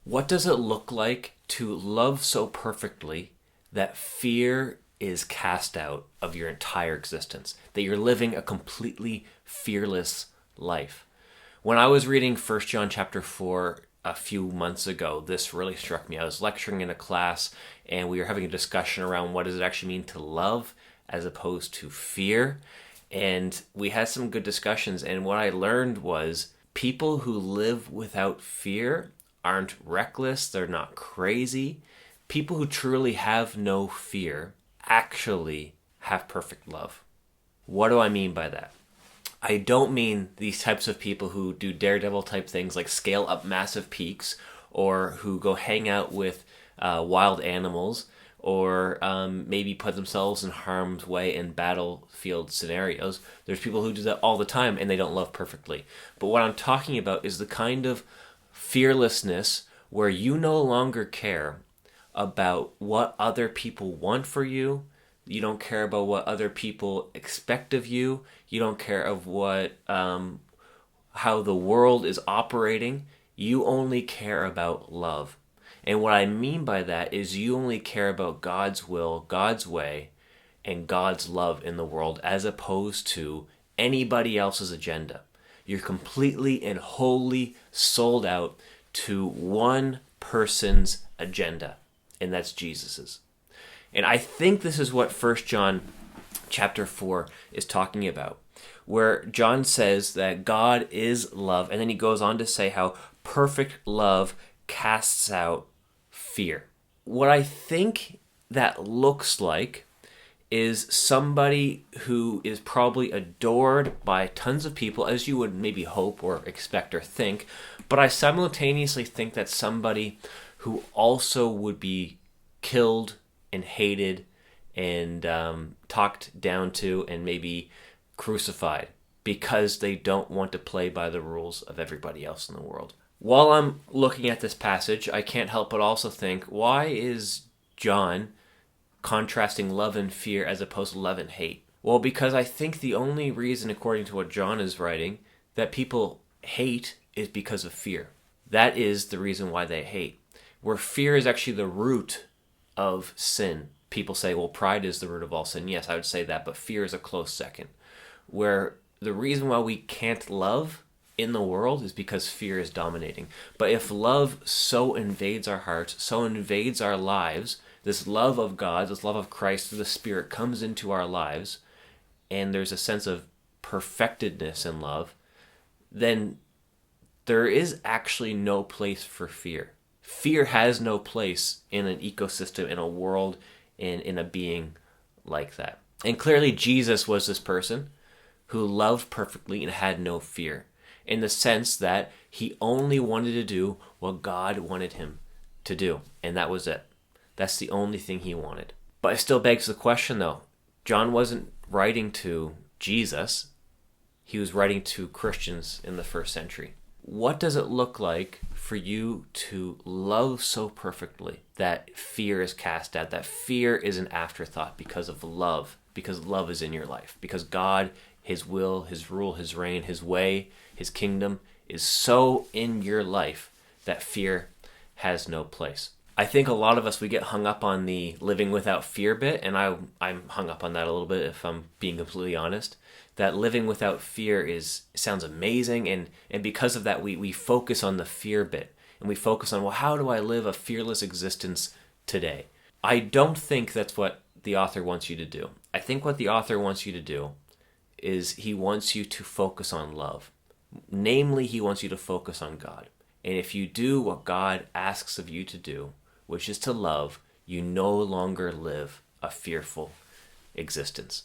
What does it look like to love so perfectly that fear is cast out of your entire existence? That you're living a completely fearless life? When I was reading 1 John chapter 4 a few months ago, this really struck me. I was lecturing in a class and we were having a discussion around what does it actually mean to love as opposed to fear. And we had some good discussions, and what I learned was people who live without fear aren't reckless, they're not crazy. People who truly have no fear actually have perfect love. What do I mean by that? I don't mean these types of people who do daredevil type things like scale up massive peaks, or who go hang out with wild animals, or maybe put themselves in harm's way in battlefield scenarios. There's people who do that all the time and they don't love perfectly. But what I'm talking about is the kind of fearlessness where you no longer care about what other people want for you. You don't care about what other people expect of you. You don't care of what how the world is operating. You only care about love. And what I mean by that is you only care about God's will, God's way, and God's love in the world as opposed to anybody else's agenda. You're completely and wholly sold out to one person's agenda, and that's Jesus's. And I think this is what 1 John chapter 4 is talking about, where John says that God is love, and then he goes on to say how perfect love casts out fear. What I think that looks like is somebody who is probably adored by tons of people, as you would maybe hope or expect or think, but I simultaneously think that's somebody who also would be killed and hated and talked down to and maybe crucified because they don't want to play by the rules of everybody else in the world. While I'm looking at this passage, I can't help but also think, why is John contrasting love and fear as opposed to love and hate? Well, because I think the only reason, according to what John is writing, that people hate is because of fear. That is the reason why they hate. Where fear is actually the root of sin. People say, well, pride is the root of all sin. Yes, I would say that, but fear is a close second. Where the reason why we can't love in the world is because fear is dominating. But if love so invades our hearts, so invades our lives, this love of God, this love of Christ through the Spirit comes into our lives, and there's a sense of perfectedness in love, then there is actually no place for fear. Fear has no place in an ecosystem, in a world, in a being like that. And clearly Jesus was this person who loved perfectly and had no fear, in the sense that he only wanted to do what God wanted him to do, and that was it. That's the only thing he wanted. But it still begs the question, though. John wasn't writing to Jesus. He was writing to Christians in the first century. What does it look like for you to love so perfectly that fear is cast out, that fear is an afterthought because of love, because love is in your life, because God, his will, his rule, his reign, his way, his kingdom is so in your life that fear has no place? I think a lot of us, we get hung up on the living without fear bit, and I'm hung up on that a little bit if I'm being completely honest. That living without fear sounds amazing, and because of that we focus on the fear bit, and we focus on, well, how do I live a fearless existence today? I don't think that's what the author wants you to do. I think what the author wants you to do is he wants you to focus on love. Namely, he wants you to focus on God. And if you do what God asks of you to do, which is to love, you no longer live a fearful existence.